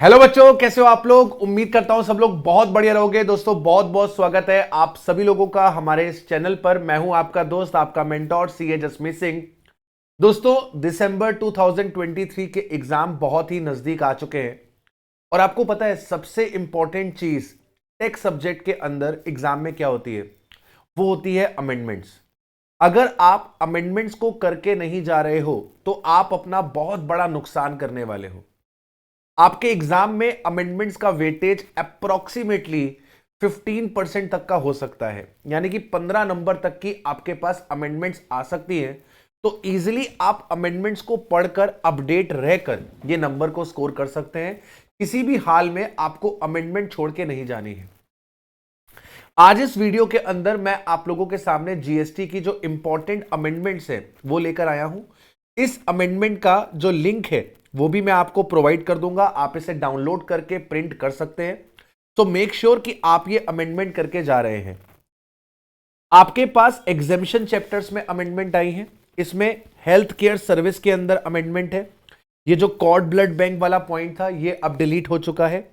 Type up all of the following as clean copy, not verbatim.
Hello बच्चों, कैसे हो आप लोग। उम्मीद करता हूं सब लोग बहुत बढ़िया रहोगे। दोस्तों बहुत बहुत स्वागत है आप सभी लोगों का हमारे इस चैनल पर। मैं हूं आपका दोस्त, आपका मेंटोर सीए जसमीत सिंह। दोस्तों दिसंबर 2023 के एग्जाम बहुत ही नजदीक आ चुके हैं और आपको पता है सबसे इंपॉर्टेंट चीज टेक सब्जेक्ट के अंदर एग्जाम में क्या होती है, वो होती है अमेंडमेंट्स। अगर आप अमेंडमेंट्स को करके नहीं जा रहे हो तो आप अपना बहुत बड़ा नुकसान करने वाले हो। आपके एग्जाम में अमेंडमेंट्स का वेटेज अप्रोक्सीमेटली 15% तक का हो सकता है, यानी कि 15 नंबर तक की आपके पास अमेंडमेंट्स आ सकती है। तो इजीली आप अमेंडमेंट्स को पढ़कर अपडेट रहकर ये नंबर को स्कोर कर सकते हैं। किसी भी हाल में आपको अमेंडमेंट छोड़ के नहीं जानी है। आज इस वीडियो के अंदर मैं आप लोगों के सामने जीएसटी की जो इंपॉर्टेंट अमेंडमेंट्स है वो लेकर आया हूं। इस अमेंडमेंट का जो लिंक है वो भी मैं आपको प्रोवाइड कर दूंगा, आप इसे डाउनलोड करके प्रिंट कर सकते हैं। तो मेक श्योर कि आप ये अमेंडमेंट करके जा रहे हैं। आपके पास एग्जेम्पशन चैप्टर्स में अमेंडमेंट आई है। इसमें हेल्थ केयर सर्विस के अंदर अमेंडमेंट है। ये जो कॉर्ड ब्लड बैंक वाला पॉइंट था ये अब डिलीट हो चुका है।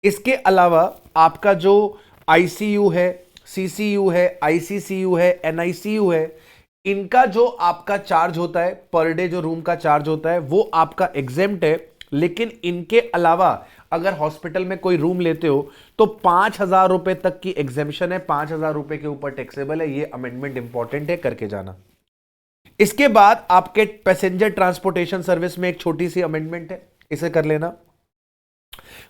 इसके अलावा आपका जो आईसीयू है, सीसीयू है, आईसीसीयू है, एनआईसीयू है, इनका जो आपका चार्ज होता है पर डे, जो रूम का चार्ज होता है वो आपका एग्जेम्प्ट है। लेकिन इनके अलावा अगर हॉस्पिटल में कोई रूम लेते हो तो 5,000 रुपए तक की एग्जेम्पशन है, 5,000 रुपए के ऊपर टैक्सेबल है। ये अमेंडमेंट इंपॉर्टेंट है, करके जाना। इसके बाद आपके पैसेंजर ट्रांसपोर्टेशन सर्विस में एक छोटी सी अमेंडमेंट है, इसे कर लेना।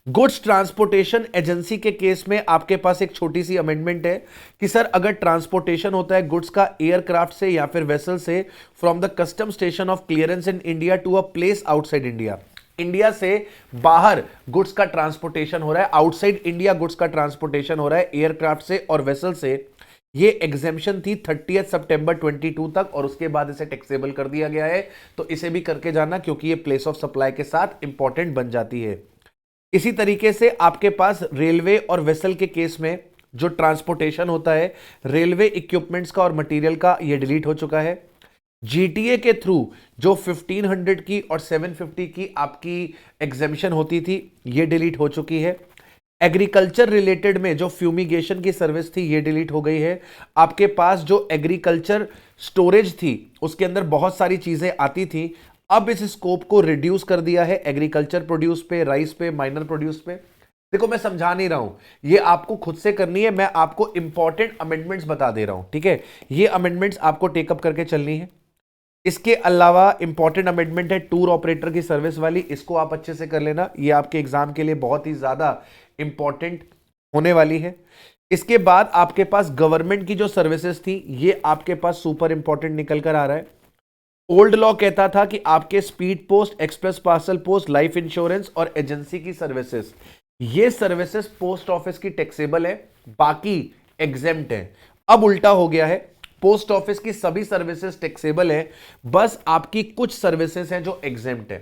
गुड्स ट्रांसपोर्टेशन एजेंसी के केस में आपके पास एक छोटी सी अमेंडमेंट है कि सर अगर ट्रांसपोर्टेशन होता है गुड्स का एयरक्राफ्ट से या फिर वेसल से from the custom station of clearance in India to a place outside India, India से बाहर गुड्स का ट्रांसपोर्टेशन हो रहा है, आउटसाइड इंडिया गुड्स का ट्रांसपोर्टेशन हो रहा है एयरक्राफ्ट से और वेसल से, ये एग्जेम्पशन थी 30 सितंबर 22 तक और उसके बाद इसे टैक्सेबल कर दिया गया है। तो इसे भी करके जाना क्योंकि ये प्लेस ऑफ सप्लाई के साथ इंपॉर्टेंट बन जाती है। इसी तरीके से आपके पास रेलवे और वेसल के केस में जो ट्रांसपोर्टेशन होता है रेलवे इक्विपमेंट्स का और मटेरियल का, ये डिलीट हो चुका है। जीटीए के थ्रू जो 1500 की और 750 की आपकी एग्जेम्पशन होती थी ये डिलीट हो चुकी है। एग्रीकल्चर रिलेटेड में जो फ्यूमिगेशन की सर्विस थी ये डिलीट हो गई है। आपके पास जो एग्रीकल्चर स्टोरेज थी उसके अंदर बहुत सारी चीजें आती थी, अब इस स्कोप को रिड्यूस कर दिया है एग्रीकल्चर प्रोड्यूस पे, राइस पे, माइनर प्रोड्यूस पे। देखो मैं समझा नहीं रहा हूं, ये आपको खुद से करनी है, मैं आपको इंपॉर्टेंट अमेंडमेंट्स बता दे रहा हूं, ठीक है। ये अमेंडमेंट्स आपको टेकअप करके चलनी है। इसके अलावा इंपॉर्टेंट अमेंडमेंट है टूर ऑपरेटर की सर्विस वाली, इसको आप अच्छे से कर लेना, ये आपके एग्जाम के लिए बहुत ही ज्यादा इंपॉर्टेंट होने वाली है। इसके बाद आपके पास गवर्नमेंट की जो सर्विसेज थी ये आपके पास सुपर इंपॉर्टेंट निकल कर आ रहा है। ओल्ड लॉ कहता था कि आपके speed post, express parcel post, life insurance और एजेंसी की सर्विसेज, ये सर्विसेज पोस्ट ऑफिस की टैक्सेबल है, बाकी एग्जेम्प्ट है। अब उल्टा हो गया है, पोस्ट ऑफिस की सभी सर्विसेज टैक्सेबल है, बस आपकी कुछ सर्विसेज हैं जो एग्जेम्प्ट है।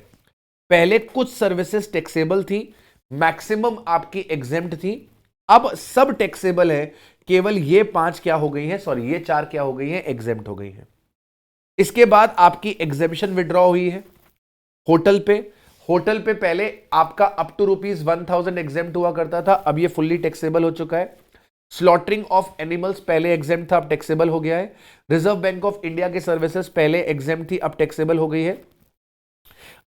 पहले कुछ सर्विसेज टैक्सेबल थी, मैक्सिमम आपकी एग्जेम्प्ट थी, अब सब टैक्सेबल है, केवल ये 5 क्या हो गई है, सॉरी ये 4 क्या हो गई है, एग्जेम्प्ट हो गई है। इसके बाद आपकी एग्जेम्पशन विड्रॉ हुई है होटल पे। होटल पे पहले आपका अप टू ₹1000 एग्जेम्प्ट हुआ करता था, अब ये फुल्ली टैक्सेबल हो चुका है। स्लॉटरिंग ऑफ एनिमल्स पहले एग्जेम्प्ट था, अब टैक्सेबल हो गया है। रिजर्व बैंक ऑफ इंडिया की सर्विसेज पहले एग्जेम्प्ट थी, अब टैक्सेबल हो गई है।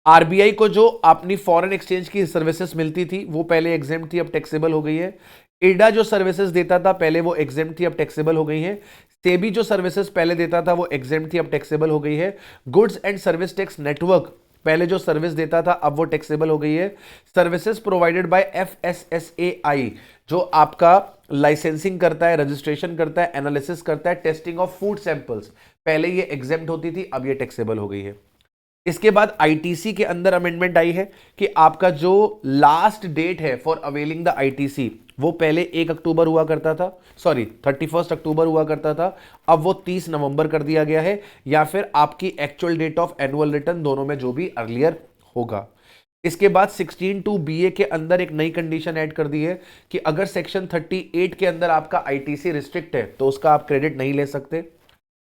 आरबीआई को जो अपनी फॉरेन एक्सचेंज की सर्विसेज मिलती थी वो पहले एग्जेम्प्ट थी, अब टैक्सेबल हो गई है। इडा जो सर्विसेज देता था पहले वो एग्जेम्प्ट थी, अब टैक्सेबल हो गई है। सेबी जो सर्विसेज पहले देता था वो एग्जेम्प्ट थी, अब टैक्सेबल हो गई है। Goods and service tax network पहले जो सर्विस देता था अब वो टैक्सेबल हो गई है। सर्विसेज प्रोवाइडेड बाय एफएसएसएआई जो आपका लाइसेंसिंग करता है, रजिस्ट्रेशन करता है, एनालिसिस करता है, टेस्टिंग ऑफ फूड सैंपल्स, पहले ये एग्जेम्प्ट होती थी, अब ये टैक्सेबल हो गई है। इसके बाद आईटीसी के अंदर अमेंडमेंट आई है कि आपका जो लास्ट डेट है फॉर अवेलिंग द आईटीसी वो पहले 1 अक्टूबर हुआ करता था, सॉरी 31 अक्टूबर हुआ करता था, अब वो 30 नवंबर कर दिया गया है, या फिर आपकी actual date of annual return, दोनों में जो भी अर्लियर होगा। इसके बाद 16(2) बीए के अंदर एक नई कंडीशन ऐड कर दी है कि अगर सेक्शन 38 के अंदर आपका आईटीसी रिस्ट्रिक्ट है तो उसका आप क्रेडिट नहीं ले सकते।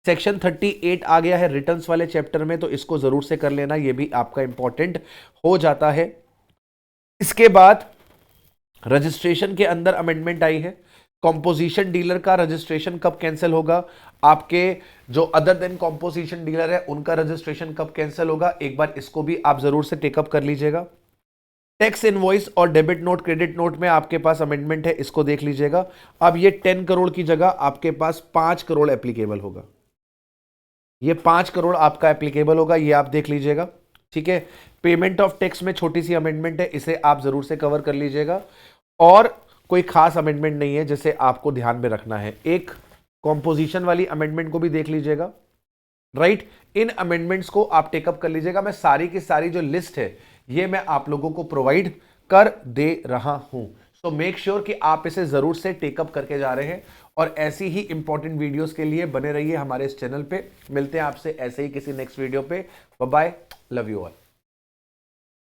सेक्शन 38 आ गया है रिटर्न्स वाले चैप्टर में, तो इसको जरूर से कर लेना, ये भी आपका इंपॉर्टेंट हो जाता है। इसके बाद रजिस्ट्रेशन के अंदर अमेंडमेंट आई है। कॉम्पोजिशन डीलर का रजिस्ट्रेशन कब कैंसिल होगा, आपके जो अदर देन कॉम्पोजिशन डीलर है उनका रजिस्ट्रेशन कब कैंसिल होगा, एक बार इसको भी आप जरूर से टेकअप कर लीजिएगा। टैक्स इनवॉइस और डेबिट नोट क्रेडिट नोट में आपके पास अमेंडमेंट है, इसको देख लीजिएगा। अब ये 10 करोड़ की जगह आपके पास 5 करोड़ एप्लीकेबल होगा, ये 5 करोड़ आपका एप्लीकेबल होगा, ये आप देख लीजिएगा। ठीक है, पेमेंट ऑफ टैक्स में छोटी सी अमेंडमेंट है, इसे आप जरूर से कवर कर लीजिएगा। और कोई खास अमेंडमेंट नहीं है जिसे आपको ध्यान में रखना है। एक कॉम्पोजिशन वाली अमेंडमेंट को भी देख लीजिएगा, राइट। इन अमेंडमेंट्स को आप टेकअप कर लीजिएगा। मैं सारी की सारी जो लिस्ट है ये मैं आप लोगों को प्रोवाइड कर दे रहा हूं, सो मेक श्योर कि आप इसे जरूर से टेकअप करके जा रहे हैं। और ऐसी ही इंपॉर्टेंट वीडियोस के लिए बने रहिए हमारे इस चैनल पे। मिलते हैं आपसे ऐसे ही किसी नेक्स्ट वीडियो पे। Bye bye, love you all.